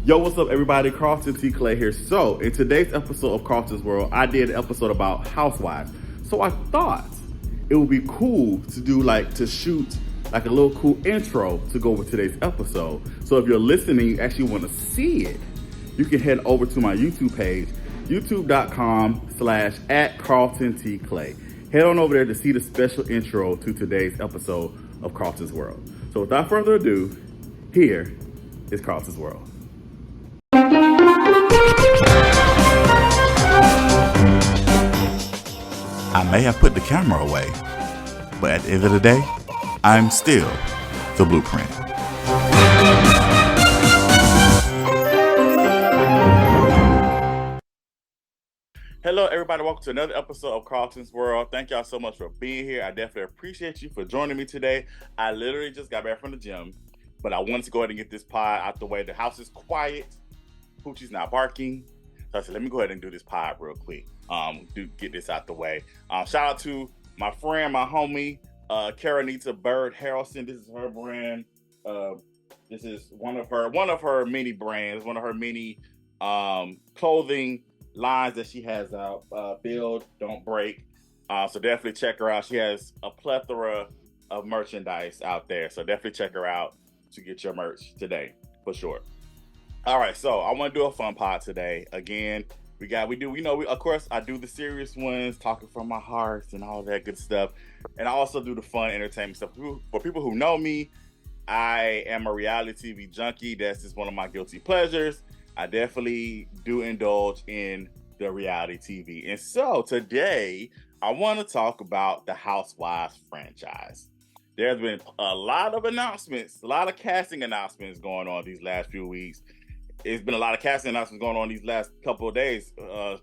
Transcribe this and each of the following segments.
Yo, what's up, everybody? Carlton T. Clay here. So, in today's episode of Carlton's World, I did an episode about Housewives. So, I thought it would be cool to do to shoot a little cool intro to go with today's episode. So, if you're listening, you actually want to see it, you can head over to my YouTube page, youtube.com/@CarltonTClay. Head on over there to see the special intro to today's episode of Carlton's World. So, without further ado, here is Carlton's World. I may have put the camera away, but at the end of the day, I'm still the blueprint. Hello, everybody. Welcome to another episode of Carlton's World. Thank y'all so much for being here. I definitely appreciate you for joining me today. I literally just got back from the gym, but I wanted to go ahead and get this pod out the way. The house is quiet. Poochie's not barking. So I said, let me go ahead and do this pod real quick. Get this out the way. Shout out to my friend, my homie, Karanita Bird Harrelson. This is her brand. This is one of her many brands, one of her many clothing lines that she has out. Build, don't break. So definitely check her out. She has a plethora of merchandise out there. So definitely check her out to get your merch today, for sure. All right, so I want to do a fun pod today. Again, of course, I do the serious ones, talking from my heart and all that good stuff. And I also do the fun entertainment stuff. For people who know me, I am a reality TV junkie. That's just one of my guilty pleasures. I definitely do indulge in the reality TV. And so today, I want to talk about the Housewives franchise. There's been a lot of announcements, a lot of casting announcements going on these last few weeks. It's been a lot of casting announcements going on these last couple of days,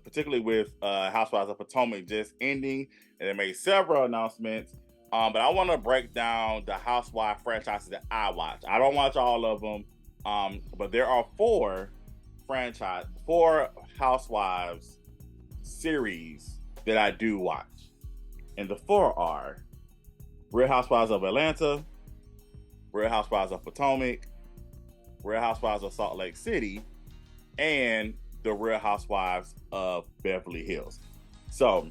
particularly with Housewives of Potomac just ending, and they made several announcements. But I want to break down the Housewives franchises that I watch. I don't watch all of them, but there are four Housewives series that I do watch. And the four are Real Housewives of Atlanta, Real Housewives of Potomac, Real Housewives of Salt Lake City, and the Real Housewives of Beverly Hills. So,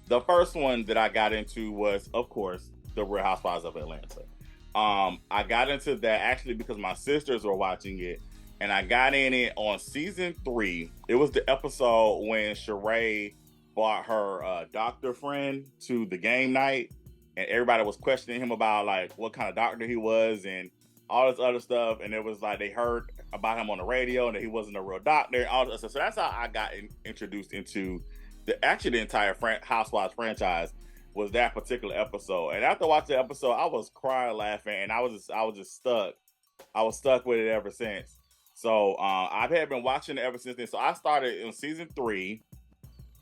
the first one that I got into was, of course, the Real Housewives of Atlanta. I got into that actually because my sisters were watching it, and I got in it on season 3. It was the episode when Sheree brought her doctor friend to the game night, and everybody was questioning him about what kind of doctor he was and all this other stuff, and it was they heard about him on the radio and that he wasn't a real doctor and all this stuff. So that's how I got introduced into the entire Housewives franchise, was that particular episode. And after watching the episode, I was crying laughing, and I was just stuck. I was stuck with it ever since. So I've been watching it ever since then. So I started in season 3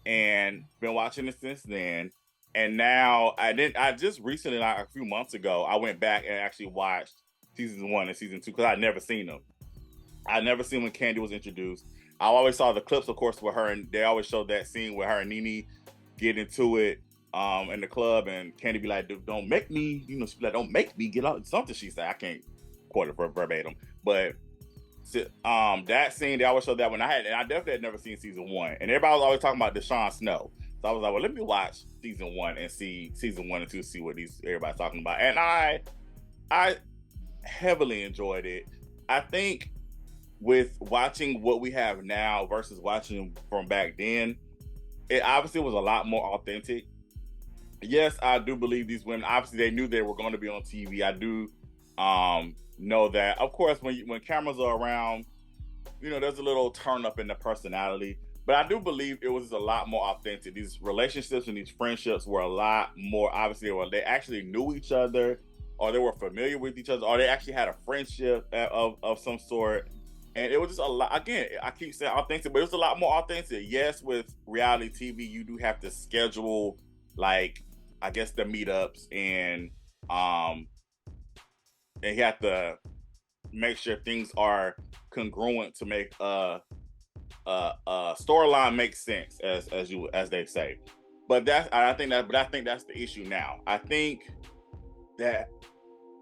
and been watching it since then. And now I just recently, a few months ago, I went back and actually watched season 1 and season 2 because I'd never seen them. I'd never seen when Candy was introduced. I always saw the clips, of course, with her, and they always showed that scene with her and Nene get into it in the club, and Candy be like, "Don't make me," she'd be like, "Don't make me get out." Something she said, I can't quote it verbatim, but that scene, they always showed that one. And I definitely had never seen season 1, and everybody was always talking about Deshaun Snow. So I was like, well, let me watch season 1 and see season 1 and 2, see what everybody's talking about, and I heavily enjoyed it. I think with watching what we have now versus watching from back then, it obviously was a lot more authentic. Yes, I do believe these women, obviously they knew they were going to be on TV. I do know that, of course, when cameras are around, there's a little turn up in the personality. But I do believe it was a lot more authentic. These relationships and these friendships were a lot more, obviously, they actually knew each other, or they were familiar with each other, or they actually had a friendship of some sort. And it was just a lot. Again, I keep saying authentic, but it was a lot more authentic. Yes, with reality TV, you do have to schedule, the meetups, and you have to make sure things are congruent to make a storyline make sense, as they say. But I think that's the issue now. I think that,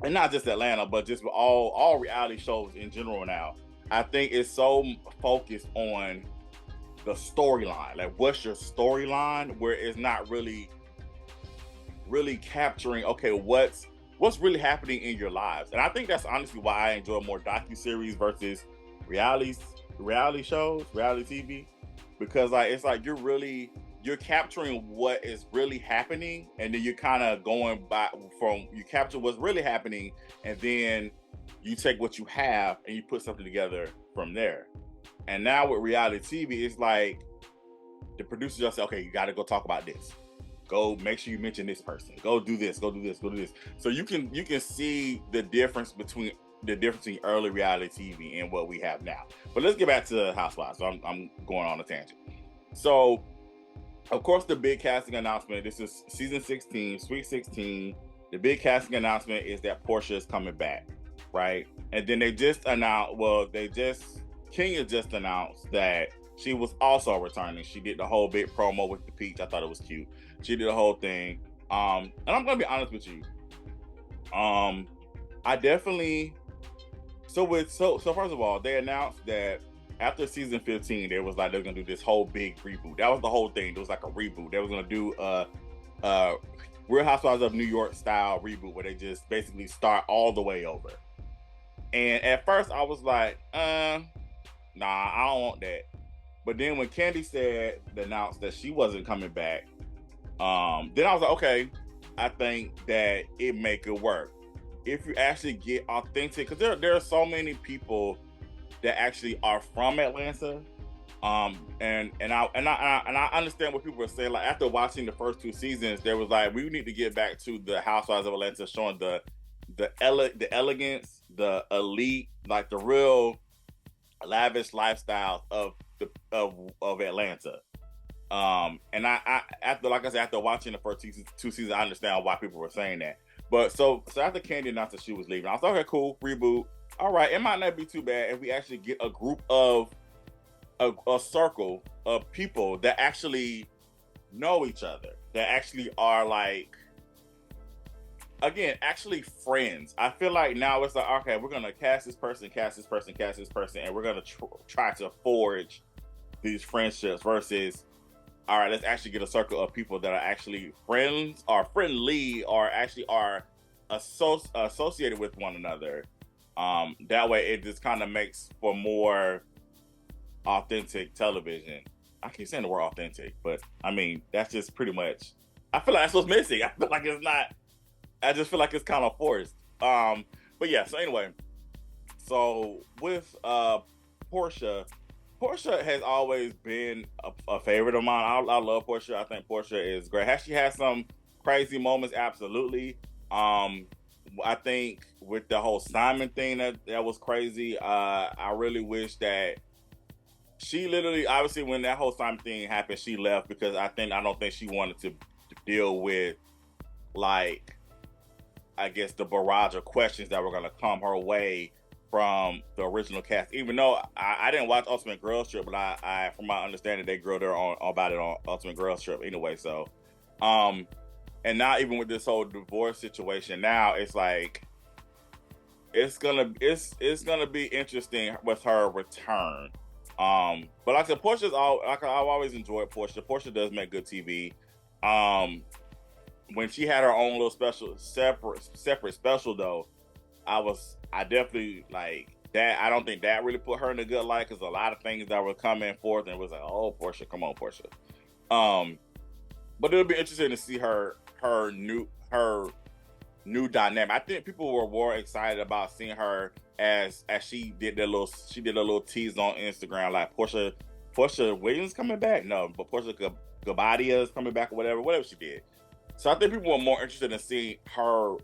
and not just Atlanta, but just all reality shows in general now, I think it's so focused on the storyline. Like, what's your storyline? Where it's not really capturing, okay, what's really happening in your lives. And I think that's honestly why I enjoy more docu-series versus reality reality shows, reality TV. Because like it's like you're capturing what is really happening, and then you're kind of going by from you capture what's really happening, and then you take what you have and you put something together from there. And now with reality TV, it's like the producers just say, okay, you got to go talk about this. Go make sure you mention this person. Go do this. Go do this. Go do this. So you can see the difference between early reality TV and what we have now. But let's get back to Housewives. So I'm going on a tangent. So of course the big casting announcement. This is season 16, Sweet 16. The big casting announcement is that Portia is coming back, right? And then they just announced. Kenya just announced that she was also returning. She did the whole big promo with the peach. I thought it was cute. She did the whole thing. And I'm gonna be honest with you. I definitely so first of all, they announced that after season 15, they was like they're gonna do this whole big reboot. That was the whole thing. It was like a reboot. They was gonna do a Real Housewives of New York style reboot where they just basically start all the way over. And at first I was like, nah, I don't want that. But then when Candy announced that she wasn't coming back, then I was like, okay, I think that it make it work if you actually get authentic, because there are so many people that actually are from Atlanta, and I understand what people are saying. Like after watching the first two seasons, there was like we need to get back to the Housewives of Atlanta, showing the elegance, the elite, like the real lavish lifestyle of Atlanta. And I after like I said, after watching the first two seasons, I understand why people were saying that. But so after Candy announced that she was leaving, I was like, okay, cool, reboot. All right, it might not be too bad if we actually get a group of a circle of people that actually know each other, that actually are like, again, actually friends. I feel like now it's like, okay, we're gonna cast this person, and we're gonna try to forge these friendships versus, all right, let's actually get a circle of people that are actually friends, or friendly, or actually are associated with one another. That way, it just kind of makes for more authentic television. I keep saying the word authentic, but I mean that's just pretty much. I feel like that's what's missing. I feel like it's not. I just feel like it's kind of forced. But yeah. So anyway, so with Portia has always been a favorite of mine. I love Portia. I think Portia is great. Has she had some crazy moments? Absolutely. I think with the whole Simon thing that was crazy. I really wish that she literally, obviously, when that whole Simon thing happened, she left because I don't think she wanted to deal with, like, I guess the barrage of questions that were going to come her way from the original cast. Even though I didn't watch Ultimate Girls Trip, but I from my understanding, they grilled her about it on Ultimate Girls Trip anyway. So, and now even with this whole divorce situation, now it's like it's gonna be interesting with her return. But like I said, Portia's I've always enjoyed Portia. Portia does make good TV. When she had her own little separate special though, I definitely like that. I don't think that really put her in a good light because a lot of things that were coming forth and it was like, oh, Portia, come on, Portia. But it'll be interesting to see her new dynamic. I think people were more excited about seeing her as she did a little tease on Instagram, like Portia Williams coming back. No, but Portia Gabadia is coming back or whatever she did. So I think people were more interested in seeing her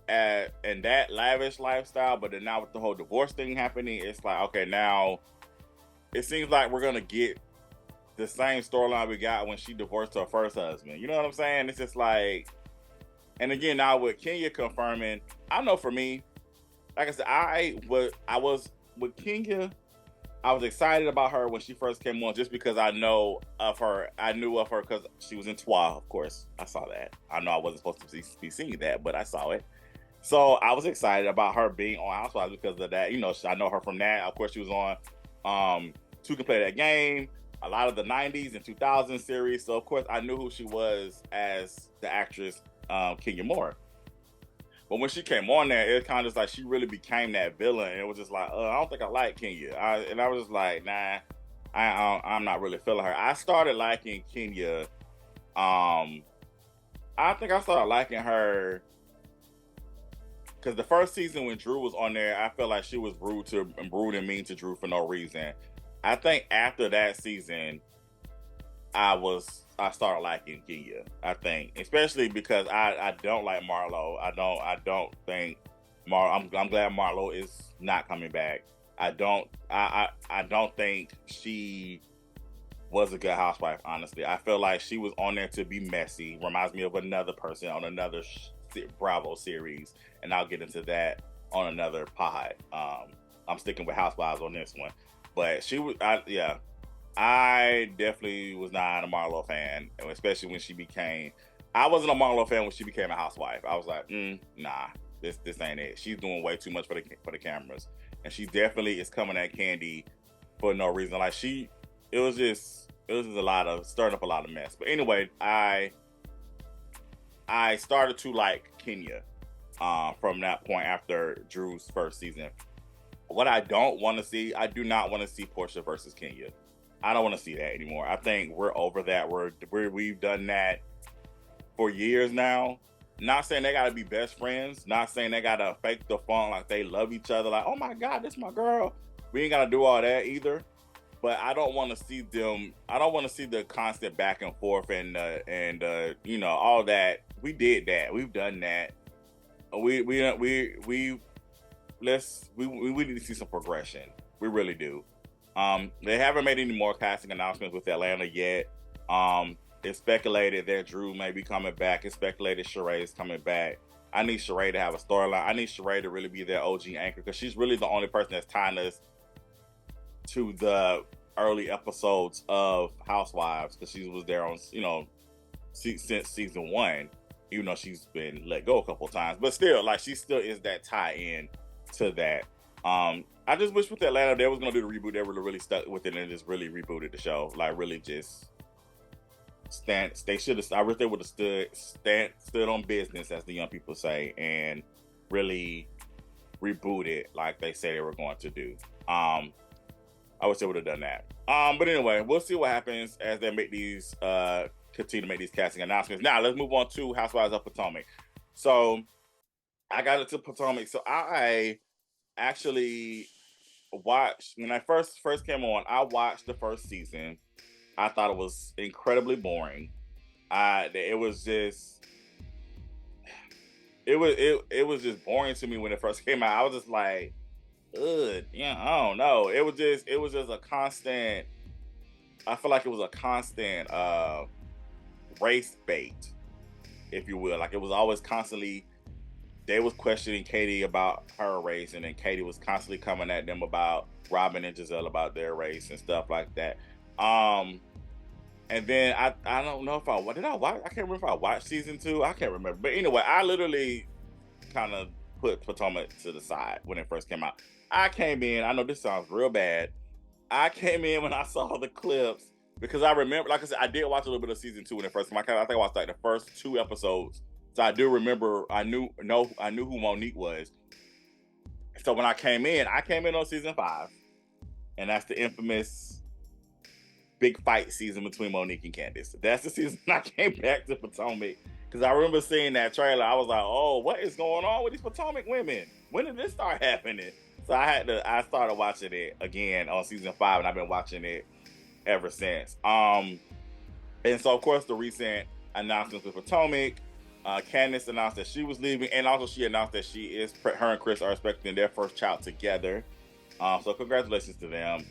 in that lavish lifestyle. But then now with the whole divorce thing happening, it's like, okay, now it seems like we're gonna get the same storyline we got when she divorced her first husband. You know what I'm saying? It's just like, and again, now with Kenya confirming, I know for me, like I said, I was with Kenya. I was excited about her when she first came on, just because I knew of her because she was in Twa, of course. I saw that. I know I wasn't supposed to be seeing that, but I saw it. So I was excited about her being on Housewives because of that. You know, I know her from that. Of course, she was on Two can play that game. A lot of the 90s and 2000s series. So, of course, I knew who she was as the actress, Kenya Moore. But when she came on there, it was kind of just like she really became that villain. And it was just like, I don't think I like Kenya. And I was just like, nah, I'm not really feeling her. I started liking Kenya. I think I started liking her because the first season when Drew was on there, I felt like she was rude and mean to Drew for no reason. I think after that season, I started liking Kenya. I think, especially because I don't like Marlo. I don't think I'm glad Marlo is not coming back. I don't think she was a good housewife. Honestly, I feel like she was on there to be messy. Reminds me of another person on another Bravo series, and I'll get into that on another pod. I'm sticking with Housewives on this one, but she was. I definitely was not a Marlo fan, especially when she became. I wasn't a Marlo fan when she became a housewife. I was like, nah, this ain't it. She's doing way too much for the cameras, and she definitely is coming at Candy for no reason. Like it was just a lot of stirring up a lot of mess. But anyway, I started to like Kenya from that point after Drew's first season. What I don't want to see, I do not want to see Portia versus Kenya. I don't want to see that anymore. I think we're over that. We've done that for years now. Not saying they got to be best friends. Not saying they got to fake the fun like they love each other. Like, oh my God, this is my girl. We ain't got to do all that either. But I don't want to see them. I don't want to see the constant back and forth and all that. We did that. We've done that. We need to see some progression. We really do. They haven't made any more casting announcements with Atlanta yet. It's speculated that Drew may be coming back. It's speculated Sheree is coming back. I need Sheree to have a storyline. I need Sheree to really be their OG anchor because she's really the only person that's tying us to the early episodes of Housewives because she was there on, since season 1, even though she's been let go a couple of times. But still, like, she still is that tie-in to that. I just wish with Atlanta they was gonna do the reboot. They were really stuck with it and just really rebooted the show. Like really just they should have. I wish they would have stood on business, as the young people say, and really reboot it like they say they were going to do. I wish they would have done that. But anyway, we'll see what happens as they make these continue to make these casting announcements. Now let's move on to Housewives of Potomac. So I got into Potomac. So I actually watched when I first came on. I watched the first season. I thought it was incredibly boring. It was just boring to me when it first came out. I was just like, ugh, yeah, I don't know. It was just a constant. I feel like it was a constant race bait, if you will. Like it was always constantly. They was questioning Katie about her race, and then Katie was constantly coming at them about Robin and Giselle about their race and stuff like that. And then I don't know if I watch. I can't remember if I watched season 2. I can't remember. But anyway, I literally kind of put Potomac to the side when it first came out. I came in. I know this sounds real bad. I came in when I saw the clips because I remember, like I said, I did watch a little bit of season 2 when it first came out. I think I watched like the first 2 episodes. So I do remember. I knew who Monique was. So when I came in on season 5, and that's the infamous big fight season between Monique and Candace. That's the season I came back to Potomac because I remember seeing that trailer. I was like, "Oh, what is going on with these Potomac women? When did this start happening?" So I started watching it again on season 5, and I've been watching it ever since. And so of course the recent announcements with Potomac. Candace announced that she was leaving, and also she announced that her and Chris are expecting their first child together. So congratulations to them.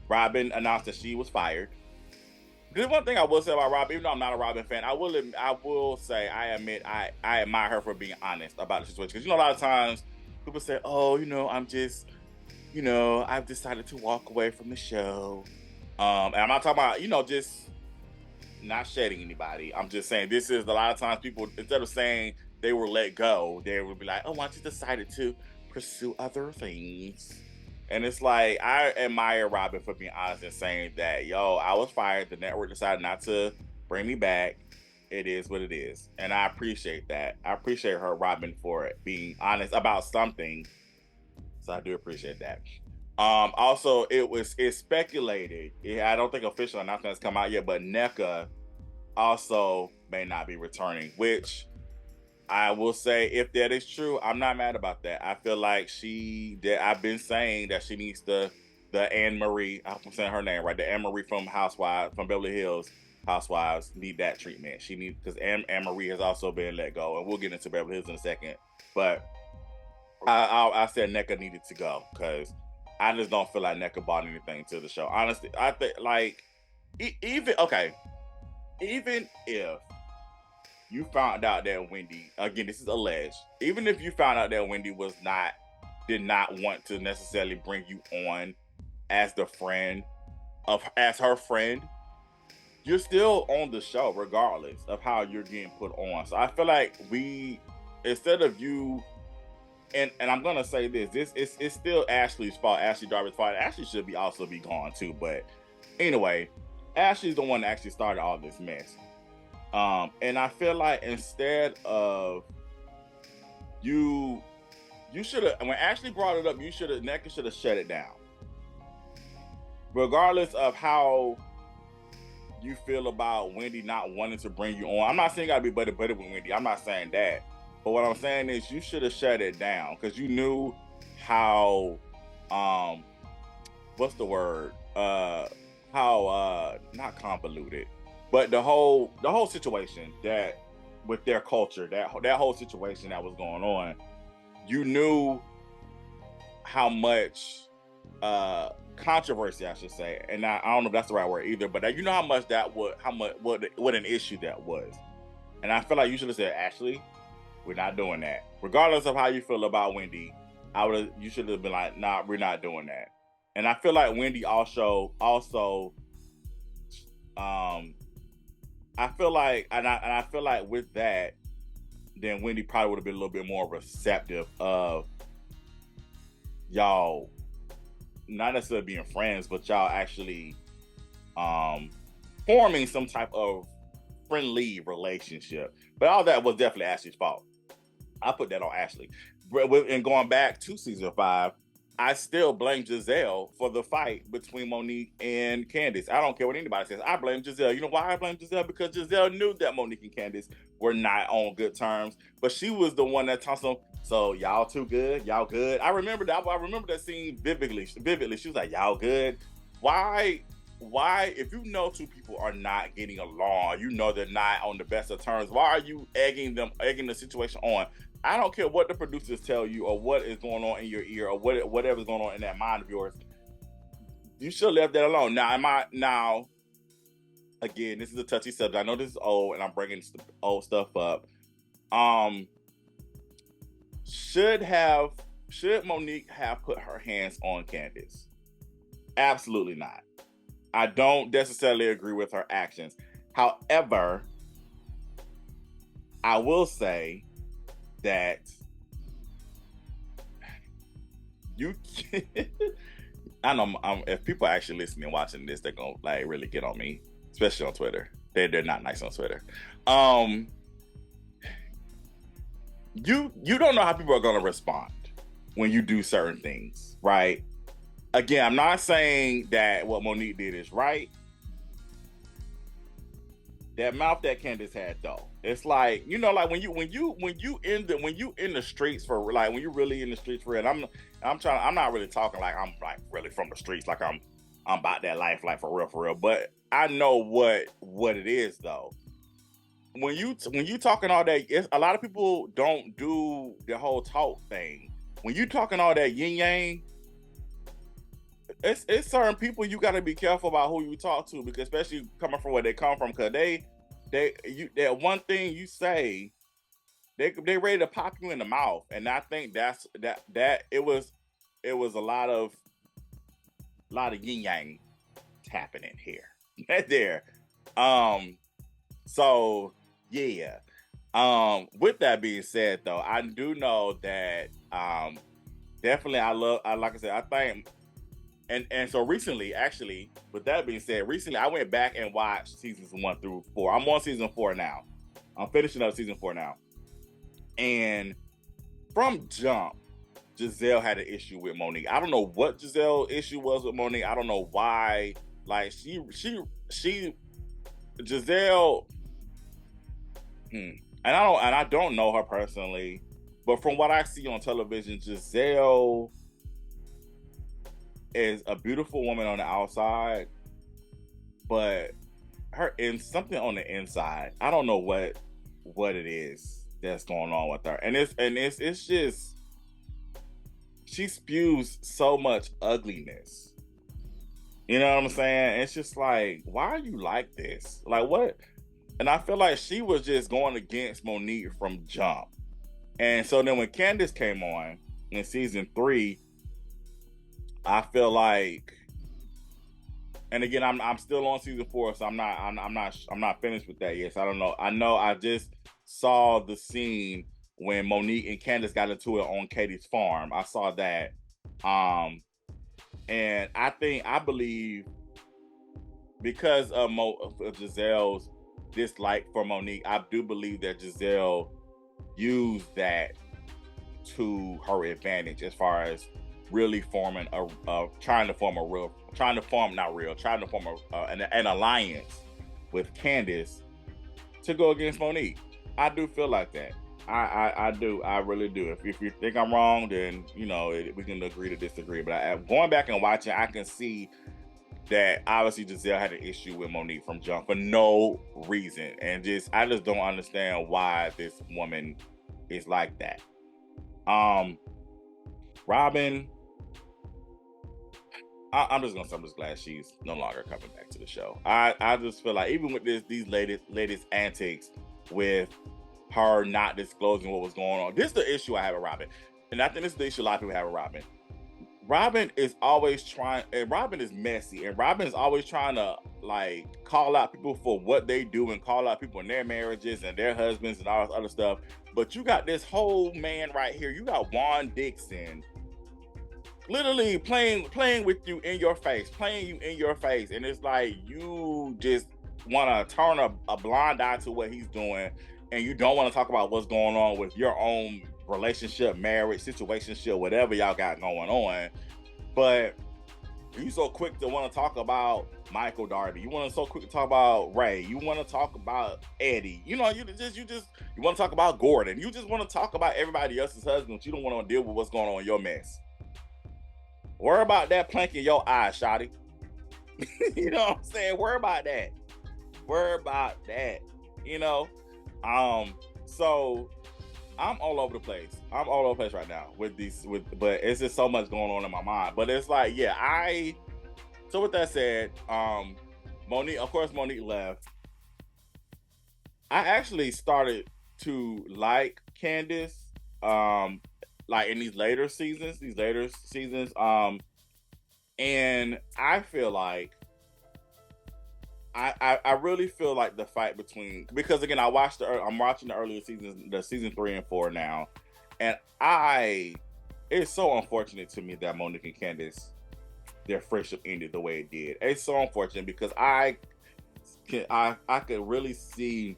Robin announced that she was fired. There's one thing I will say about Robin, even though I'm not a Robin fan, I will say I admire her for being honest about the situation. Because a lot of times people say, "Oh, I'm just, I've decided to walk away from the show," and I'm not talking about just not shedding anybody. I'm just saying this is a lot of times people, instead of saying they were let go, they would be like, "Oh, I just decided to pursue other things." And it's like, I admire Robin for being honest and saying that, yo, I was fired. The network decided not to bring me back. It is what it is. And I appreciate that. I appreciate her, Robin, for being honest about something. So I do appreciate that. Also, it's speculated. I don't think official announcement has come out yet, but NECA also may not be returning, which I will say, if that is true, I'm not mad about that. I feel like I've been saying that she needs the Anne Marie, I'm saying her name right, the Anne Marie from Housewives, from Beverly Hills Housewives, need that treatment. She needs, because Anne Marie has also been let go, and we'll get into Beverly Hills in a second. But I said NECA needed to go because I just don't feel like NECA brought anything to the show. Honestly, I think like even okay, even if you found out that Wendy, again, this is alleged, even if you found out that Wendy did not want to necessarily bring you on as the friend as her friend, you're still on the show regardless of how you're getting put on. So I feel like instead of you, and I'm gonna say this, it's still Ashley's fault, Ashley Darby's fault. Ashley should also be gone too, but anyway, Ashley's the one that actually started all this mess. And I feel like instead of you should have, when Ashley brought it up, NECA should have shut it down. Regardless of how you feel about Wendy not wanting to bring you on. I'm not saying you gotta be buddy with Wendy. I'm not saying that. But what I'm saying is you should have shut it down because you knew how what's the word? How not convoluted, but the whole situation that with their culture, that whole situation that was going on, you knew how much controversy, I should say, and I don't know if that's the right word either, but you know what an issue that was. And I feel like you should have said, Ashley, we're not doing that. Regardless of how you feel about Wendy, you should have been like, nah, we're not doing that. And I feel like Wendy also I feel like with that, then Wendy probably would have been a little bit more receptive of y'all not necessarily being friends, but y'all actually forming some type of friendly relationship. But all that was definitely Ashley's fault. I put that on Ashley. And going back to season 5, I still blame Giselle for the fight between Monique and Candace. I don't care what anybody says. I blame Giselle. You know why I blame Giselle? Because Giselle knew that Monique and Candace were not on good terms, but she was the one that tossed them. So y'all too good? Y'all good? I remember that scene vividly. She was like, y'all good? Why, if you know two people are not getting along, you know they're not on the best of terms, why are you egging the situation on? I don't care what the producers tell you or what is going on in your ear or whatever's going on in that mind of yours. You should have left that alone. Now, again, this is a touchy subject. I know this is old and I'm bringing old stuff up. Should Monique have put her hands on Candace? Absolutely not. I don't necessarily agree with her actions. However, I will say that you I know if people are actually listening and watching this, they're gonna like really get on me, especially on Twitter. They're not nice on Twitter. You don't know how people are gonna respond when you do certain things, right? Again, I'm not saying that what Monique did is right. That mouth that Candace had though, it's like, you know, like when you in the streets for like, when you're really in the streets for real. I'm not really talking like I'm like really from the streets, like I'm about that life, like for real. But I know what it is though. When you talking all that, a lot of people don't do the whole talk thing. When you talking all that yin yang, it's certain people you got to be careful about who you talk to, because especially coming from where they come from, because that one thing you say, they ready to pop you in the mouth. And I think that it was a lot of yin yang happening here. There. So yeah. With that being said though, I do know that definitely like I said, I think And so recently, actually, with that being said, recently I went back and watched seasons 1 through 4. I'm on season 4 now. I'm finishing up season 4 now. And from jump, Giselle had an issue with Monique. I don't know what Giselle's issue was with Monique. I don't know why. Like Giselle, and I don't know her personally, but from what I see on television, Giselle is a beautiful woman on the outside, but her in something on the inside. I don't know what it is that's going on with her, and it's just she spews so much ugliness. You know what I'm saying? It's just like, why are you like this? Like what? And I feel like she was just going against Monique from jump. And so then when Candace came on in season 3, I feel like, and again, I'm still on season 4, so I'm not finished with that yet. So I don't know. I know I just saw the scene when Monique and Candace got into it on Katie's farm. I saw that. And I believe because of Giselle's dislike for Monique, I do believe that Giselle used that to her advantage as far as really forming trying to form an alliance with Candace to go against Monique. I do feel like that. I do. I really do. If you think I'm wrong, then we can agree to disagree. But going back and watching, I can see that obviously Giselle had an issue with Monique from jump for no reason, and I just don't understand why this woman is like that. Robin, I'm just glad she's no longer coming back to the show. I just feel like even with these latest antics with her not disclosing what was going on, this is the issue I have with Robin, and I think this is the issue a lot of people have with Robin. Robin is always trying, and Robin is messy, and Robin is always trying to call out people for what they do and call out people in their marriages and their husbands and all this other stuff. But you got this whole man right here. You got Juan Dixon literally playing with you in your face, and it's like you just want to turn a blind eye to what he's doing, and you don't want to talk about what's going on with your own relationship, marriage, situationship, whatever y'all got going on. But you so quick to want to talk about Michael Darby. You want to so quick to talk about Ray. You want to talk about Eddie. You want to talk about Gordon. You just want to talk about everybody else's husbands. You don't want to deal with what's going on in your mess. Worry about that plank in your eye, shawty. You know what I'm saying? Worry about that. So I'm all over the place. Right now but it's just so much going on in my mind. But it's like, so with that said, Monique left. I actually started to like Candace, in these later seasons, and I feel like I really feel like the fight between, because again, I'm watching the earlier seasons, the season 3 and 4 now, and it's so unfortunate to me that Monique and Candace, their friendship ended the way it did. It's so unfortunate because I could really see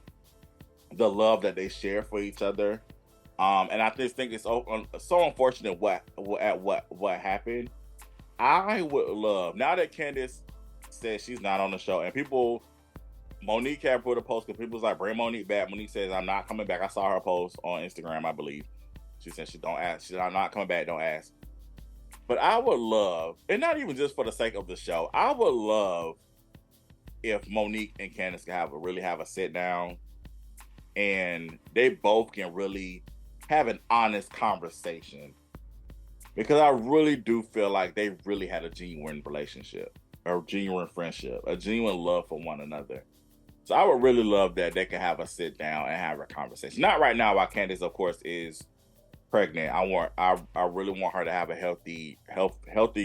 the love that they share for each other, and I just think it's so unfortunate what happened. I would love, now that Candace says she's not on the show, and Monique had put a post because people was like, bring Monique back. Monique says, I'm not coming back. I saw her post on Instagram, I believe. She said I'm not coming back, don't ask. But I would love, and not even just for the sake of the show, I would love if Monique and Candace can really have a sit down, and they both can really have an honest conversation, because I really do feel like they really had a genuine relationship, a genuine friendship, a genuine love for one another. So I would really love that they could have a sit down and have a conversation. Not right now, while Candace, of course, is pregnant. I really want her to have a healthy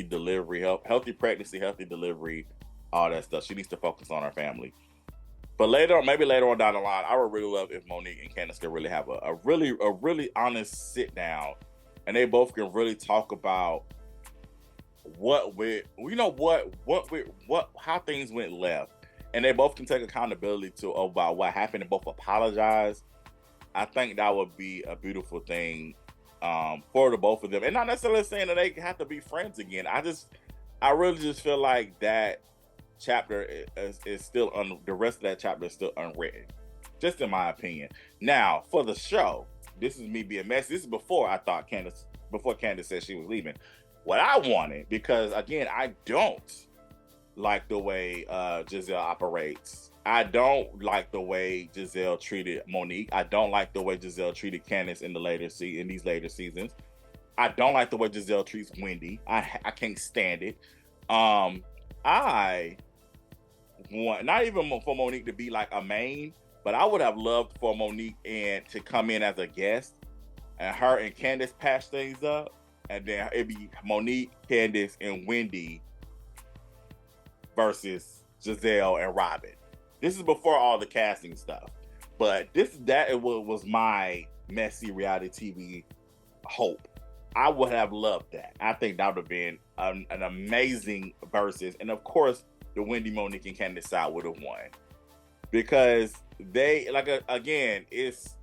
delivery, healthy pregnancy, healthy delivery, all that stuff. She needs to focus on her family. But maybe later on down the line, I would really love if Monique and Candace could really have a really honest sit down, and they both can really talk about how things went left, and they both can take accountability to about what happened and both apologize. I think that would be a beautiful thing for the both of them, and not necessarily saying that they have to be friends again. I really just feel like that chapter is still the rest of that chapter is still unwritten, just in my opinion. Now, for the show, this is me being messy. This is before Candace said she was leaving. What I wanted, because again, I don't like the way Giselle operates. I don't like the way Giselle treated Monique. I don't like the way Giselle treated Candace in these later seasons. I don't like the way Giselle treats Wendy. I can't stand it. I want, not even for Monique to be like a main, but I would have loved for Monique and to come in as a guest, and her and Candace patch things up, and then it'd be Monique, Candace, and Wendy versus Giselle and Robin. This is before all the casting stuff, but that was my messy reality TV hope. I would have loved that. I think that would have been an amazing versus, and of course, the Wendy, Monique, and Candace side would have won, because they again, it's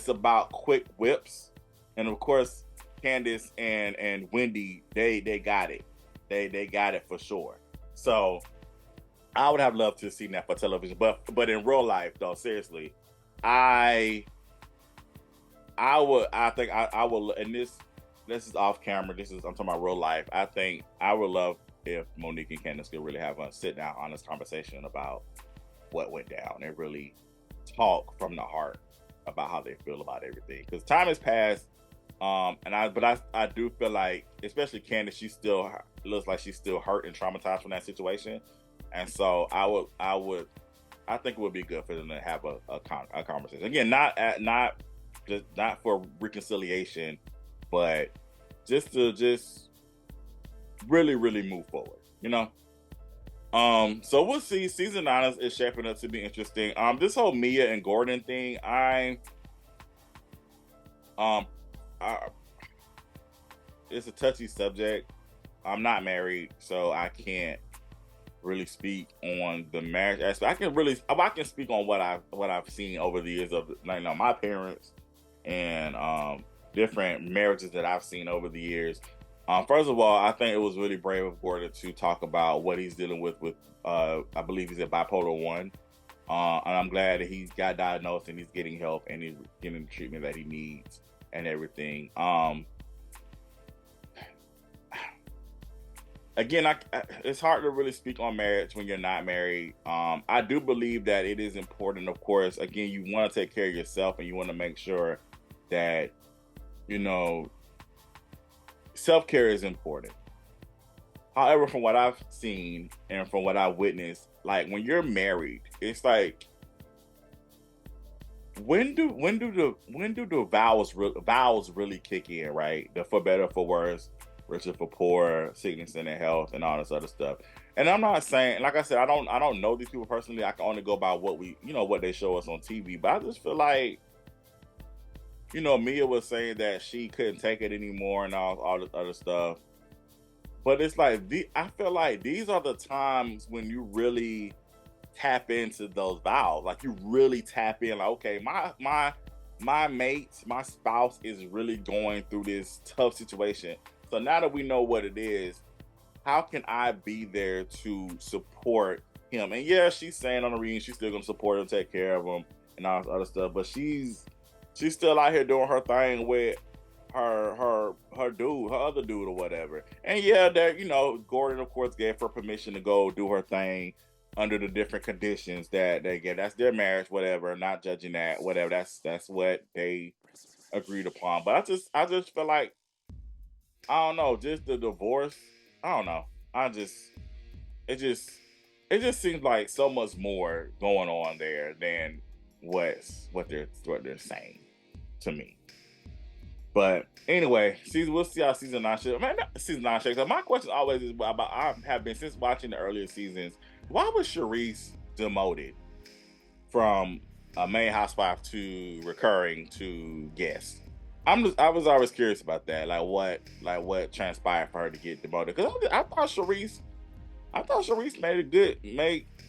about quick whips, and of course, Candace and Wendy, they got it, they got it for sure. So I would have loved to have seen that for television, but in real life, though, seriously, I would, and this is off camera. I'm talking about real life. I think I would love if Monique and Candace could really have a sit down, honest conversation about what went down and really talk from the heart about how they feel about everything. Because time has passed, but I do feel like, especially Candace, she still looks like she's still hurt and traumatized from that situation, and so I think it would be good for them to have a conversation again, not for reconciliation, but just to really move forward, so we'll see. Season 9 is shaping up to be interesting. This whole Mia and Gordon thing, it's a touchy subject. I'm not married, so I can't really speak on the marriage aspect. I can speak on what I've seen over the years of my parents and different marriages that I've seen over the years. First of all, I think it was really brave of Gordon to talk about what he's dealing with I believe he's at bipolar 1. And I'm glad that he got diagnosed and he's getting help and he's getting the treatment that he needs and everything. Again, it's hard to really speak on marriage when you're not married. I do believe that it is important, of course. Again, you want to take care of yourself and you want to make sure that, self-care is important. However, from what I've seen and from what I've witnessed, like when you're married, it's like, when do the vows really kick in, right? The for better, for worse, richer for poor, sickness and health, and all this other stuff. And I'm not saying, like I said, I don't know these people personally. I can only go by what what they show us on TV. But I just feel like, Mia was saying that she couldn't take it anymore and all this other stuff. But it's like, I feel like these are the times when you really tap into those vows. Like, you really tap in, like, okay, my mate, my spouse is really going through this tough situation. So now that we know what it is, how can I be there to support him? And yeah, she's saying on the reading she's still gonna support him, take care of him, and all this other stuff. But she's still out here doing her thing with her other dude or whatever. And yeah, that Gordon of course gave her permission to go do her thing under the different conditions that they get. That's their marriage, whatever. Not judging that, whatever. That's what they agreed upon. But I just feel like, I don't know, just the divorce. I don't know. It just seems like so much more going on there than what they're saying to me. But anyway, we'll see how season 9 shakes. Season 9 shakes up. My question always is about, I have been since watching the earlier seasons, why was Charisse demoted from a main housewife to recurring to guest? I was always curious about that, like what transpired for her to get demoted. Because I thought Sharice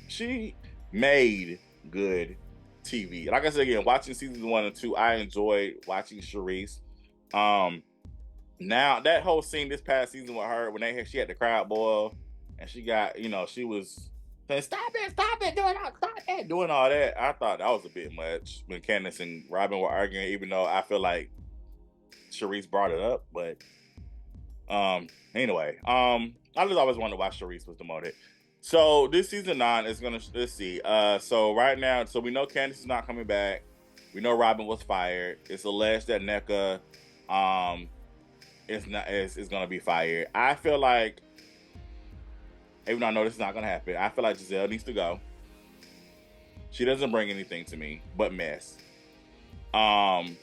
she made good TV. Like I said again, watching seasons 1 and 2, I enjoyed watching Sharice. Um, Now that whole scene this past season with her when she had the crowd boil and she got she was saying stop it, doing all that. I thought that was a bit much when Candace and Robin were arguing, even though I feel like Sharice brought it up. But anyway, I just always wondered why Sharice was demoted. So this season 9 is gonna let's see. So right now, so we know Candace is not coming back. We know Robin was fired. It's alleged that NECA is gonna be fired. I feel like, even though I know this is not gonna happen, I feel like Giselle needs to go. She doesn't bring anything to me but mess. And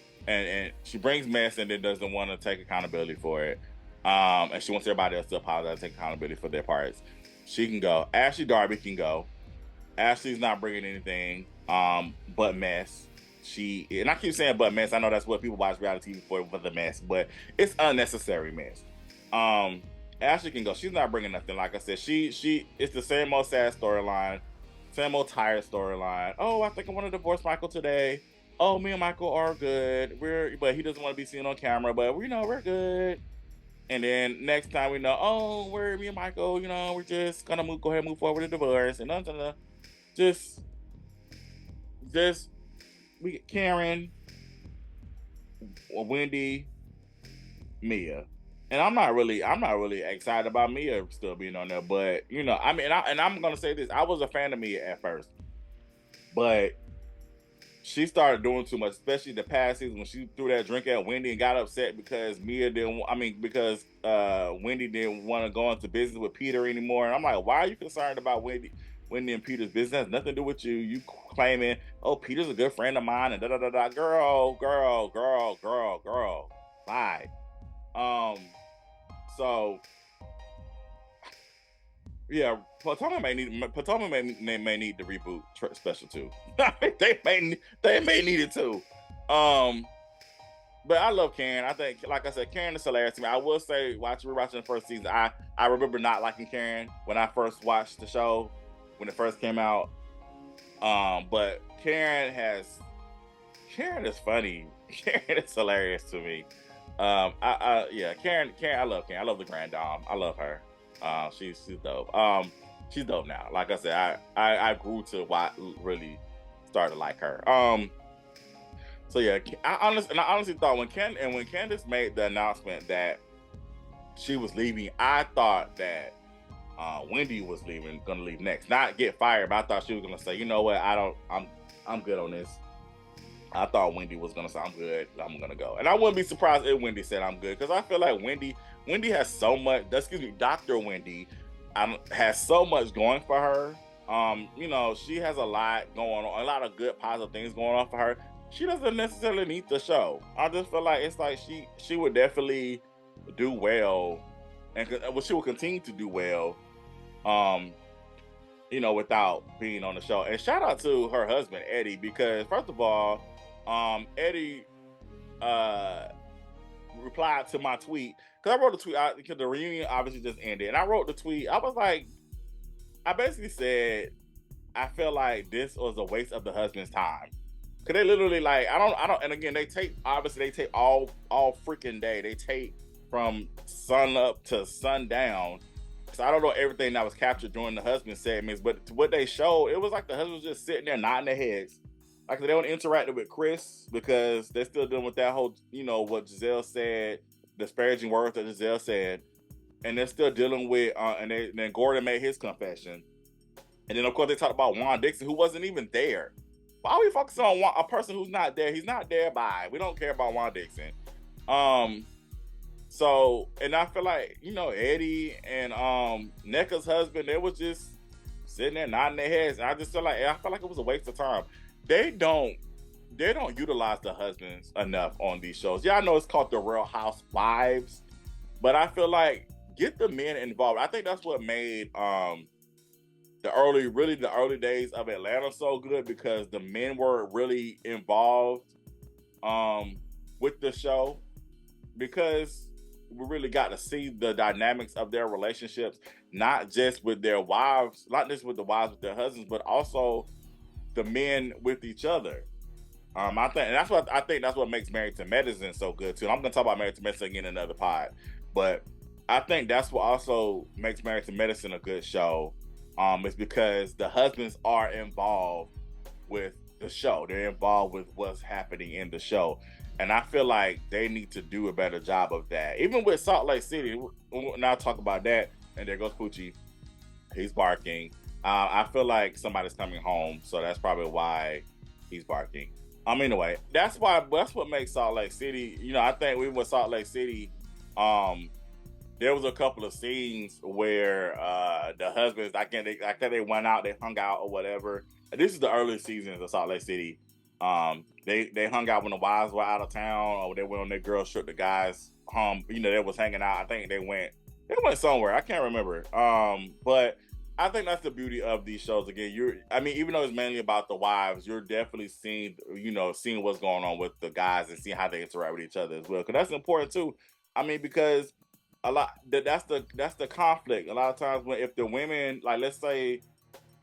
she brings mess and then doesn't want to take accountability for it. And she wants everybody else to apologize and take accountability for their parts. She can go. Ashley Darby can go. Ashley's not bringing anything but mess. And I keep saying but mess. I know that's what people watch reality TV for the mess, but it's unnecessary mess. Ashley can go. She's not bringing nothing. Like I said, it's the same old sad storyline, same old tired storyline. Oh, I think I want to divorce Michael today. Oh, me and Michael are good. But he doesn't want to be seen on camera. But we know we're good. And then next time we know, oh, we're me and Michael. We're just gonna go ahead and move forward with the divorce and just we get Karen, Wendy, Mia. And I'm not really excited about Mia still being on there, but I mean, I'm gonna say this: I was a fan of Mia at first, but she started doing too much, especially the past season when she threw that drink at Wendy and got upset because because Wendy didn't want to go into business with Peter anymore. And I'm like, why are you concerned about Wendy and Peter's business? It has nothing to do with you. You claiming, oh, Peter's a good friend of mine and da da da da. Girl. Bye. So yeah, Potomac may need to reboot Special 2. they may need it too. But I love Karen. I think, like I said, Karen is hilarious to me. I will say, rewatching the first season, I remember not liking Karen when I first watched the show when it first came out. But Karen is funny. Karen is hilarious to me. Karen, I love Karen. I love the Grand Dame. I love her. She's dope. She's dope now. Like I said, I grew to really start to like her. So yeah, I honestly thought when Candace made the announcement that she was leaving, I thought that Wendy was gonna leave next, not get fired, but I thought she was gonna say, you know what, I'm good on this. I thought Wendy was gonna say, I'm good, I'm gonna go. And I wouldn't be surprised if Wendy said I'm good, because I feel like Wendy has so much, Dr. Wendy has so much going for her. She has a lot going on, a lot of good positive things going on for her. She doesn't necessarily need the show. I just feel like it's like she would definitely do well, and she will continue to do well, without being on the show. And shout out to her husband Eddie, because first of all, Eddie replied to my tweet, because I wrote the tweet because the reunion obviously just ended, and I wrote the tweet. I was like, I basically said, I feel like this was a waste of the husband's time, because they literally, like, I don't. And again, they tape all freaking day. They tape from sun up to sundown. So I don't know everything that was captured during the husband segments, but what they showed, it was like the husband was just sitting there nodding their heads. Like they don't interact with Chris because they're still dealing with that whole, what Giselle said, disparaging words that Giselle said, and they're still dealing with, and then Gordon made his confession, and then of course they talked about Juan Dixon, who wasn't even there. Why are we focusing on a person who's not there? He's not there. We don't care about Juan Dixon. So, and I feel like, Eddie and NECA's husband, they was just sitting there nodding their heads, and I felt like it was a waste of time. They don't utilize the husbands enough on these shows. Yeah, I know it's called The Real Housewives, but I feel like get the men involved. I think that's what made the early days of Atlanta so good, because the men were really involved. with the show because we really got to see the dynamics of their relationships, not just with their wives, not just with the wives with their husbands, but also the men with each other. I think and that's what makes Married to Medicine so good too. And I'm gonna talk about Married to Medicine again in another pod, but I think that's what also makes Married to Medicine a good show. Is because the husbands are involved with the show. They're involved with what's happening in the show. And I feel like they need to do a better job of that. Even with Salt Lake City, now talk about that, and there goes Poochie. He's barking. I feel like somebody's coming home, so that's probably why he's barking. Anyway, that's what makes Salt Lake City. I think we with Salt Lake City, there was a couple of scenes where the husbands, I think they went out, they hung out or whatever. This is the early seasons of Salt Lake City. They hung out when the wives were out of town, or they went on their girls trip. The guys, they was hanging out. I think they went somewhere. I can't remember. But I think that's the beauty of these shows. Again, even though it's mainly about the wives, you're definitely seeing what's going on with the guys and seeing how they interact with each other as well. Because that's important too. Because a lot that's the conflict. A lot of times if the women, like let's say,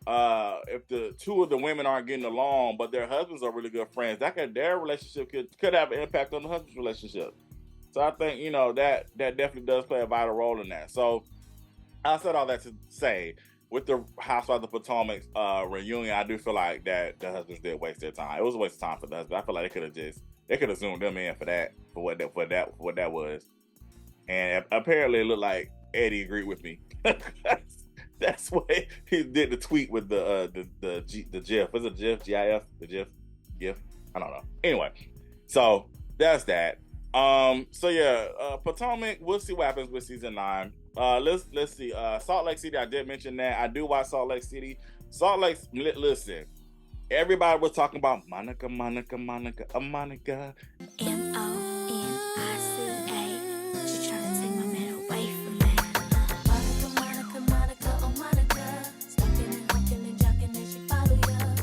if the two of the women aren't getting along, but their husbands are really good friends, their relationship could have an impact on the husband's relationship. So I think that definitely does play a vital role in that. So I said all that to say, with the Housewives of Potomac reunion, I do feel like that the husbands did waste their time. It was a waste of time for the husband. I feel like they could have zoomed them in for what that was. And apparently it looked like Eddie agreed with me. That's why he did the tweet with the GIF. Was it GIF? GIF? The GIF? I don't know. Anyway, so that's that. So yeah, Potomac. We'll see what happens with season 9. Let's see. Salt Lake City. I did mention that. I do watch Salt Lake City. Listen. Everybody was talking about Monica. Monica.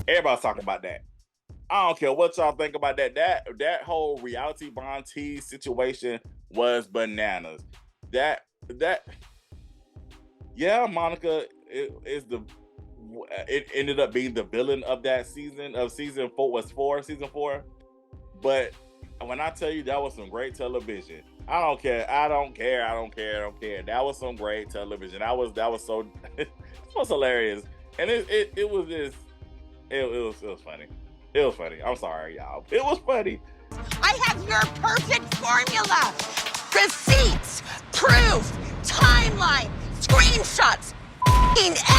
Everybody's talking about that. I don't care what y'all think about that. That whole reality bond tease situation was bananas. Monica it ended up being the villain of that season of season 4. But when I tell you that was some great television, I don't care. That was some great television. That was so it was hilarious, and it was just. It was funny. It was funny. I'm sorry, y'all. It was funny. I have your perfect formula. Receipts, proof, timeline, screenshots,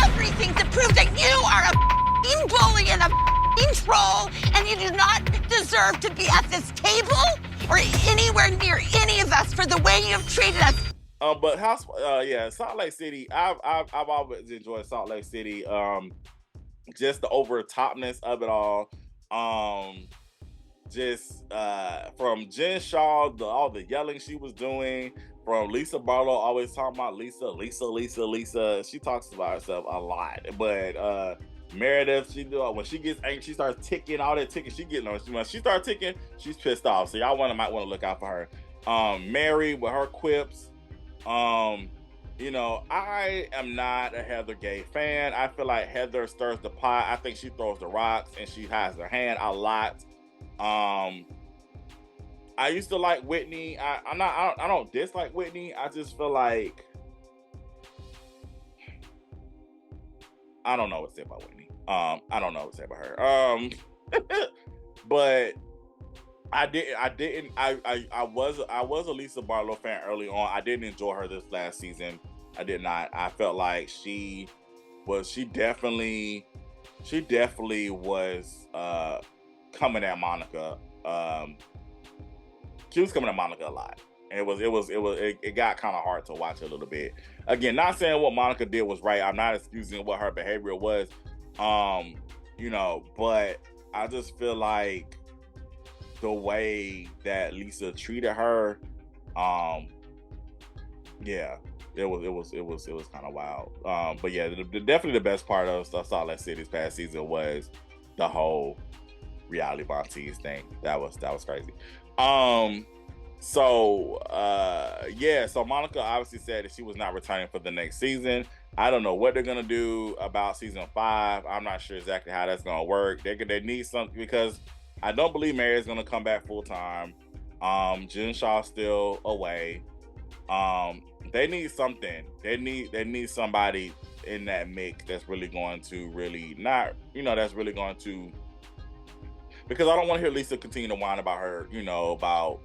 everything to prove that you are a bully and a troll, and you do not deserve to be at this table or anywhere near any of us for the way you've treated us. But Salt Lake City. I've always enjoyed Salt Lake City. Just the over topness of it all. From Jen Shaw, all the yelling she was doing, from Lisa Barlow always talking about Lisa. She talks about herself a lot, but Meredith, when she gets angry, she starts ticking, all that ticking she getting on. When she starts ticking, she's pissed off. So y'all might want to look out for her. Mary with her quips. I am not a Heather Gay fan. I feel like Heather stirs the pot. I think she throws the rocks and she hides her hand a lot. I used to like Whitney. I don't dislike Whitney. I just feel like I don't know what to say about Whitney. I don't know what to say about her. But I was a Lisa Barlow fan early on. I didn't enjoy her this last season. I did not. I felt like she definitely was coming at Monica. She was coming at Monica a lot. And it got kind of hard to watch a little bit. Again, not saying what Monica did was right. I'm not excusing what her behavior was. But I just feel like the way that Lisa treated her, it was kind of wild. But yeah, definitely the best part of Salt Lake City this past season was the whole reality Bontees thing. That was crazy. So Monica obviously said that she was not returning for the next season. I don't know what they're gonna do about season 5. I'm not sure exactly how that's gonna work. They need something because I don't believe Mary is gonna come back full time. Jen Shaw's still away. They need something. They need somebody in that mix that's really going to really not, that's really going to, because I don't want to hear Lisa continue to whine about her, about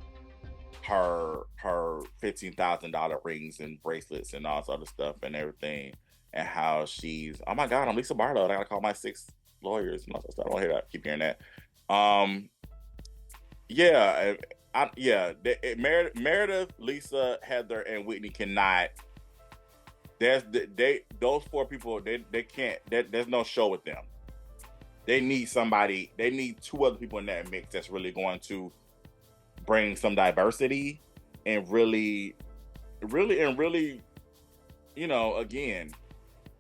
her $15,000 rings and bracelets and all this other stuff and everything, and how she's, oh my God, I'm Lisa Barlow. I gotta call my 6 lawyers and all that stuff. I don't hear that. Keep hearing that. Yeah, Meredith, Lisa, Heather, and Whitney cannot. Those 4 people. They can't. There's no show with them. They need somebody. They need 2 other people in that mix that's really going to bring some diversity and really, again,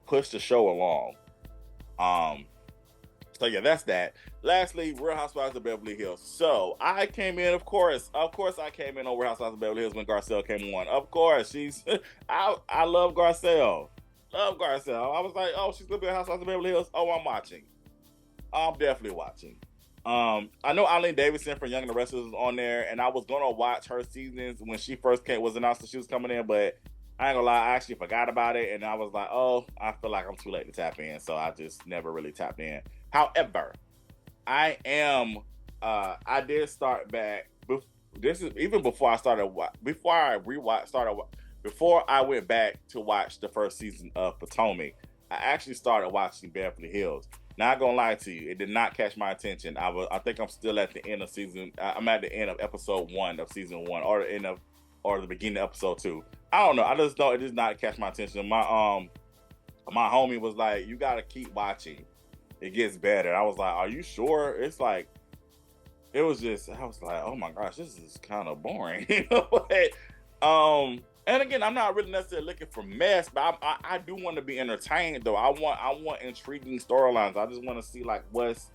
push the show along. So yeah, that's that. Lastly, Real Housewives of Beverly Hills. So I came in, of course, I came in on Real Housewives of Beverly Hills when Garcelle came on. Of course, she's, I love Garcelle. Love Garcelle. I was like, oh, she's gonna be a Housewives of Beverly Hills. Oh, I'm watching. I'm definitely watching. I know Eileen Davidson from Young and the Restless was on there, and I was gonna watch her seasons when she first was announced that she was coming in, but I ain't gonna lie, I actually forgot about it, and I was like, oh, I feel like I'm too late to tap in, so I just never really tapped in. However, I did start back. This is even before I started. Before I went back to watch the first season of Potomac, I actually started watching Beverly Hills. Not gonna lie to you, it did not catch my attention. I think I'm still at the end of season. I'm at the end of episode 1 of season 1, or the beginning of episode 2. I don't know. I just know it did not catch my attention. My homie was like, "You gotta keep watching. It gets better." I was like, "Are you sure?" It's like, I was like, "Oh my gosh, this is kind of boring." And again, I'm not really necessarily looking for mess, but I do want to be entertained though. I want intriguing storylines. I just want to see like what's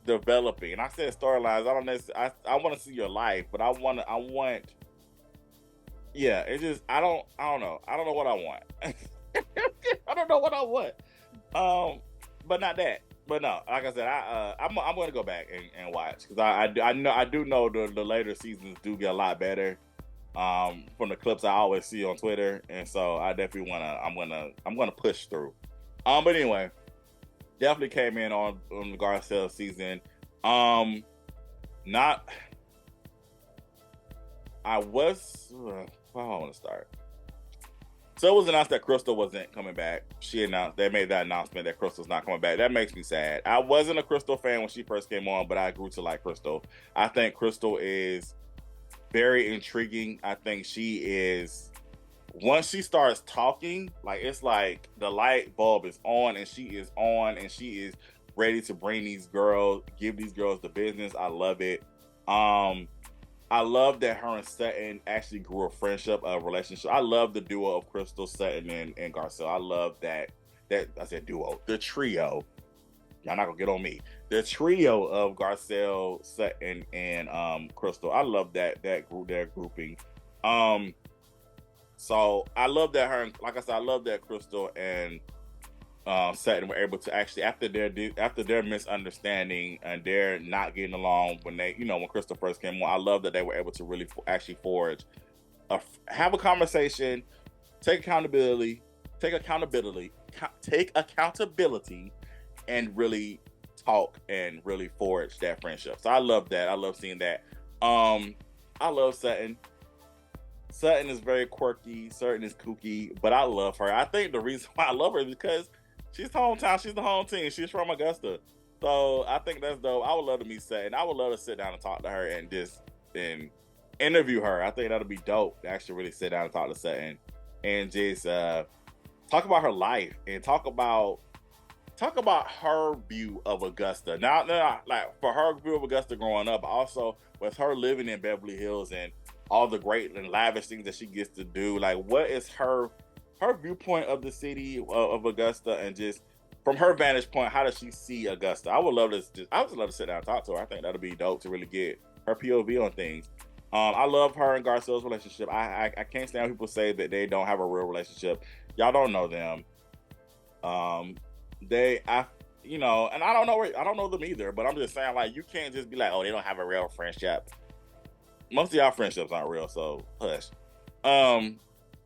developing. And I said storylines. I don't necessarily. I want to see your life, but I want. Yeah, it's just I don't know. I don't know what I want. I don't know what I want. But not that. But no, like I said, I'm going to go back and watch, because I do know the later seasons do get a lot better. From the clips I always see on Twitter, and so I definitely I'm gonna push through. But anyway, definitely came in on the Garcelle season. Not. I was. Well, I want to start. So it was announced that Crystal wasn't coming back. They made that announcement that Crystal's not coming back. That makes me sad. I wasn't a Crystal fan when she first came on, but I grew to like Crystal. I think Crystal is very intriguing. I think she is, once she starts talking, like it's like the light bulb is on, and she is ready to give these girls the business. I love it. I love that her and Sutton actually grew a friendship, a relationship. I love the duo of Crystal, Sutton, and Garcelle. I love that I said duo, the trio. Y'all not gonna get on me. The trio of Garcelle, Sutton, and Crystal. I love that grouping. So I love that her, like I said, I love that Crystal and Sutton were able to actually, after their misunderstanding and their not getting along when Crystal first came on, I love that they were able to really actually forge, have a conversation, take accountability, and really talk and really forge that friendship. So I love that. I love seeing that. I love Sutton. Sutton is very quirky. Sutton is kooky, but I love her. I think the reason why I love her is because she's hometown. She's the home team. She's from Augusta. So I think that's dope. I would love to meet Sutton. I would love to sit down and talk to her and interview her. I think that'll be dope to actually really sit down and talk to Sutton and just talk about her life and talk about her view of Augusta. Now, like for her view of Augusta growing up, also with her living in Beverly Hills and all the great and lavish things that she gets to do. Like, what is her viewpoint of the city of Augusta, and just from her vantage point, how does she see Augusta? I would love to sit down and talk to her. I think that'll be dope to really get her POV on things. I love her and Garcelle's relationship. I can't stand when people say that they don't have a real relationship. Y'all don't know them. And I don't know them either. But I'm just saying, like, you can't just be like, oh, they don't have a real friendship. Most of y'all friendships aren't real, so hush.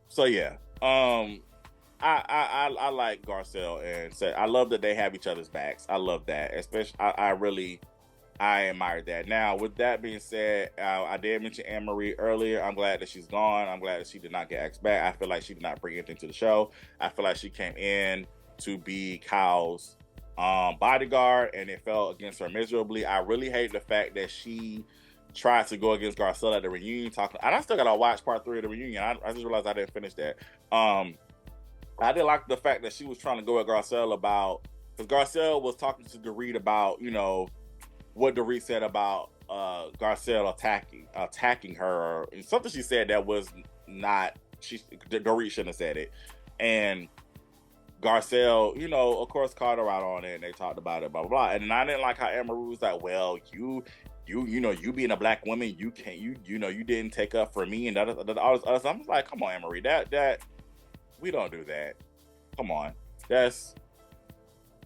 So yeah. I like Garcelle and said I love that they have each other's backs. I love that, especially I admire that. Now, with that being said, I did mention Anne Marie earlier. I'm glad that she's gone. I'm glad that she did not get asked back. I feel like she did not bring anything to the show. I feel like she came in to be Kyle's bodyguard, and it fell against her miserably. I really hate the fact that she tried to go against Garcelle at the reunion. And I still gotta watch part 3 of the reunion. I just realized I didn't finish that. I did like the fact that she was trying to go at Garcelle about, because Garcelle was talking to Dorit about, what Dorit said about Garcelle attacking her, or something she said that was not, Dorit shouldn't have said it. And Garcelle, of course, called her out on it, and they talked about it, blah, blah, blah. And then I didn't like how Anne Marie was like, well, you being a black woman, you can't, you didn't take up for me, and all this other stuff. I'm just like, come on, Anne Marie, that we don't do that. Come on.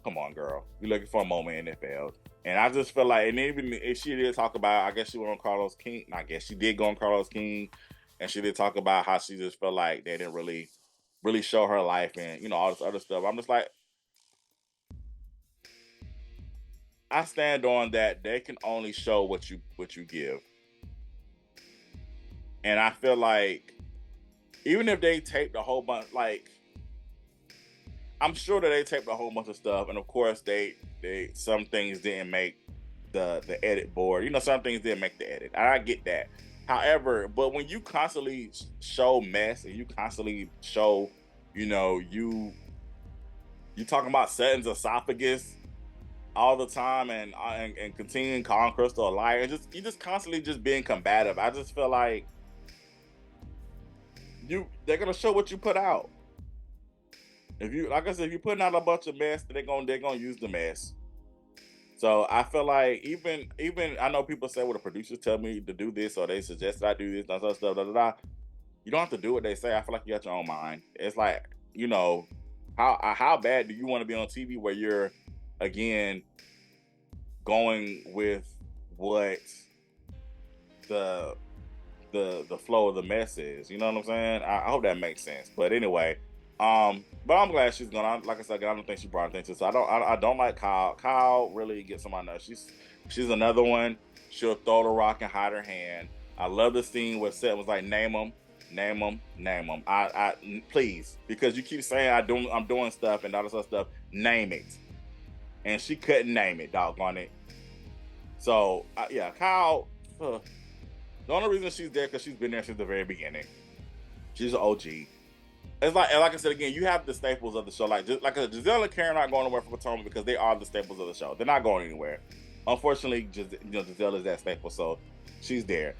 Come on, girl. You're looking for a moment and it failed. And I just feel like, and even if she did talk about, I guess she went on Carlos King. I guess she did go on Carlos King, and she did talk about how she just felt like they didn't really show her life and, all this other stuff. I'm just like, I stand on that. They can only show what you give. And I feel like, even if they taped a whole bunch, like, I'm sure that they taped a whole bunch of stuff, and of course they some things didn't make the edit board. Some things didn't make the edit. I get that. However, but when you constantly show mess and you constantly show, you talking about Sutton's esophagus all the time and continuing calling Crystal a liar, and you just constantly just being combative. I just feel like they're gonna show what you put out. If you, like I said, if you're putting out a bunch of mess, they're gonna use the mess. So I feel like even I know people say, well, the producers tell me to do this, or they suggest I do this, stuff, You don't have to do what they say. I feel like you got your own mind. It's like, how bad do you want to be on TV where you're, again, going with what the flow of the mess is? You know what I'm saying? I hope that makes sense. But anyway, but I'm glad she's gone. Like I said, I don't think she brought anything to. So I don't like Kyle. Kyle really gets on my nerves. She's another one. She'll throw the rock and hide her hand. I love the scene where Seth was like, name them. I please, because you keep saying I'm doing stuff and all this other stuff. Name it. And she couldn't name it. Doggone it. So yeah, Kyle. The only reason she's there because she's been there since the very beginning. She's an OG. It's like I said again, you have the staples of the show. Like Giselle and Karen aren't going nowhere for Potomac because they are the staples of the show. They're not going anywhere. Unfortunately, Giselle is that staple, so she's there.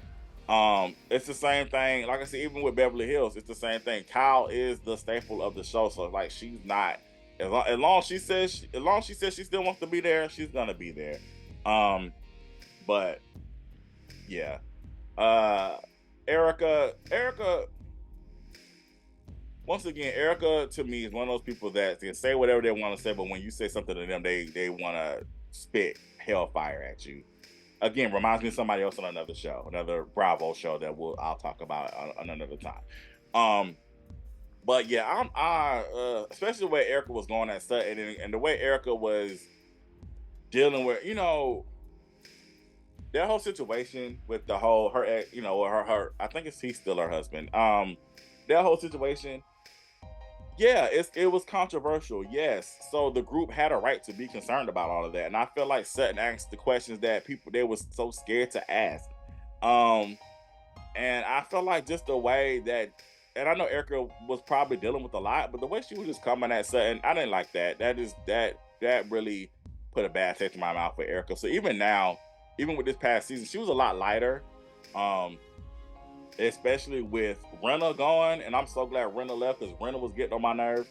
It's the same thing. Like I said, even with Beverly Hills, it's the same thing. Kyle is the staple of the show, so like she's not. As long as she says she still wants to be there, she's gonna be there. But yeah, Erica. Once again, Erica to me is one of those people that can say whatever they want to say, but when you say something to them, they want to spit hellfire at you. Again, reminds me of somebody else on another show, another Bravo show that I'll talk about on another time. But yeah, especially the way Erica was going at Sutton, and the way Erica was dealing with, that whole situation with the whole her ex, her I think he's still her husband. That whole situation. Yeah, it was controversial, yes. So the group had a right to be concerned about all of that. And I feel like Sutton asked the questions that they was so scared to ask. And I feel like just the way that, and I know Erica was probably dealing with a lot, but the way she was just coming at Sutton, I didn't like that. That really put a bad taste in my mouth for Erica. So even now, even with this past season, she was a lot lighter. Especially with Renna gone, and I'm so glad Renna left because Renna was getting on my nerves.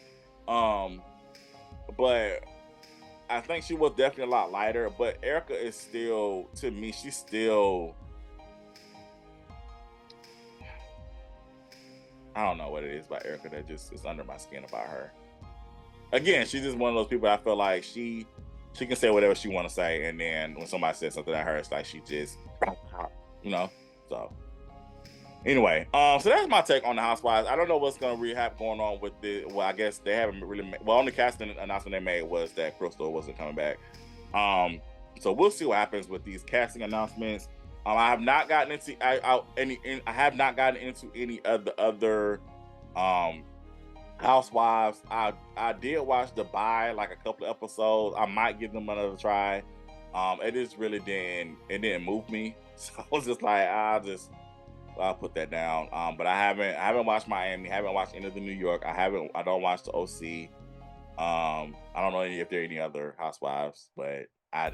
But I think she was definitely a lot lighter. But Erica is still, to me, she's still I don't know what it is about Erica that just is under my skin about her. Again, she's just one of those people I feel like she can say whatever she want to say, and then when somebody says something at her, it's like she just, you know. So anyway, so that's my take on the Housewives. I don't know what's gonna really have going on with the. Well, I guess they haven't really. Only casting announcement they made was that Crystal wasn't coming back. So we'll see what happens with these casting announcements. I have not gotten into I have not gotten into any of the other Housewives. I did watch Dubai, like a couple of episodes. I might give them another try. It just really didn't move me. So I was just like, I'll put that down. But I haven't watched Miami, haven't watched any of the New York. I don't watch the OC. I don't know if there are any other Housewives, but I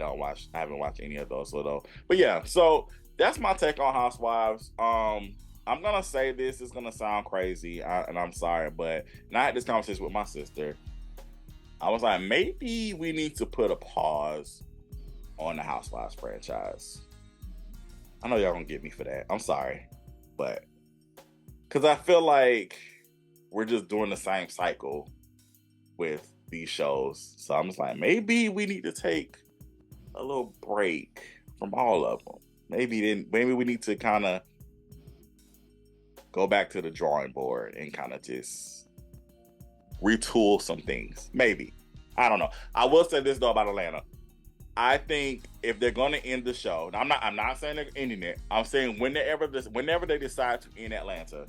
haven't watched any of those. But yeah, so that's my take on Housewives. I'm gonna say this is gonna sound crazy, and I'm sorry, but I had this conversation with my sister. I was like, maybe we need to put a pause on the Housewives franchise. I know y'all gonna get me for that. I'm sorry, but because I feel like we're just doing the same cycle with these shows. So I'm just like, maybe we need to take a little break from all of them. Maybe we need to kind of go back to the drawing board and kind of just retool some things. Maybe. I don't know. I will say this though about Atlanta. I think if they're going to end the show, I'm not saying they're ending it. I'm saying whenever they decide to end Atlanta,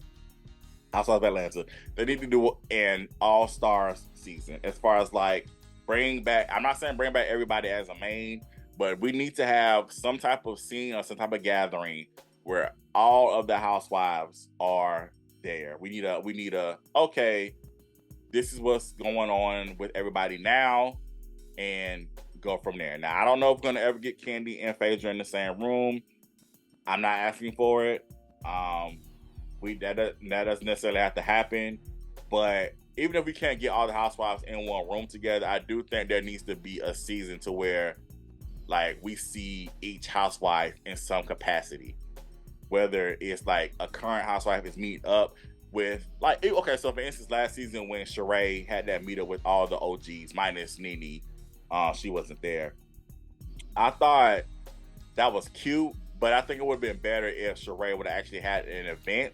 Housewives of Atlanta, they need to do an all-stars season. As far as like I'm not saying bring back everybody as a main, but we need to have some type of scene or some type of gathering where all of the housewives are there. We need a okay, this is what's going on with everybody now, and go from there. Now, I don't know if we're gonna ever get Candy and Phaedra in the same room. I'm not asking for it. That doesn't necessarily have to happen. But even if we can't get all the housewives in one room together, I do think there needs to be a season to where like we see each housewife in some capacity. Whether it's like a current housewife is meeting up with like, okay, so for instance, last season when Sheree had that meetup with all the OGs minus Nene, she wasn't there. I thought that was cute, but I think it would have been better if Sheree would have actually had an event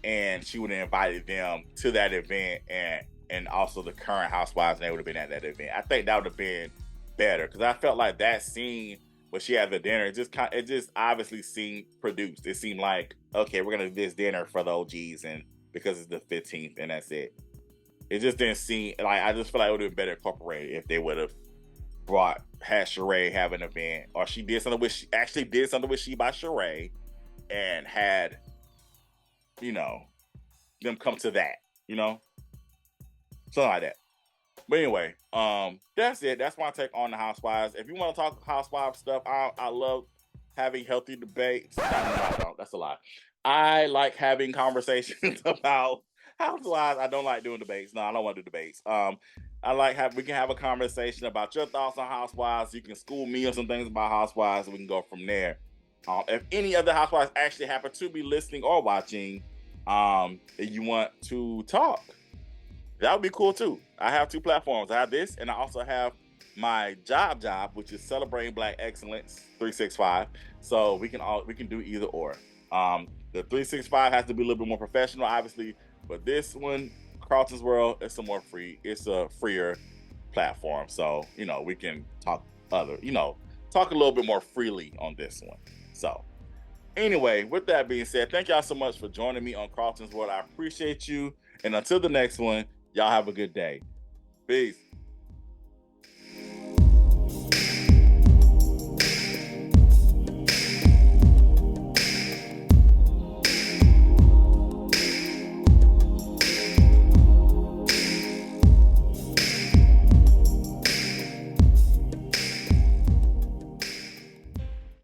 and she would have invited them to that event, and also the current housewives, and they would have been at that event. I think that would have been better because I felt like that scene when she had the dinner, it just obviously seemed produced. It seemed like, okay, we're gonna do this dinner for the OGs, and because it's the 15th, and that's it. It just didn't seem like, I just feel like it would have been better incorporated if they would have had Sheree have an event, or she did something with She by Sheree, and had, them come to that, something like that. But anyway, that's it. That's my take on the Housewives. If you want to talk Housewives stuff, I love having healthy debates. No, I don't. That's a lie. I like having conversations about Housewives. I don't like doing debates. No, I don't want to do debates. We can have a conversation about your thoughts on Housewives. You can school me on some things about Housewives, and we can go from there. If any other Housewives actually happen to be listening or watching, and you want to talk, that would be cool too. I have two platforms. I have this, and I also have my job, which is Celebrating Black Excellence 365. So we can do either or. The 365 has to be a little bit more professional, obviously, but this one, Carlton's World, it's a freer platform. So, we can talk talk a little bit more freely on this one. So anyway, with that being said, thank y'all so much for joining me on Carlton's World. I appreciate you. And until the next one, y'all have a good day. Peace.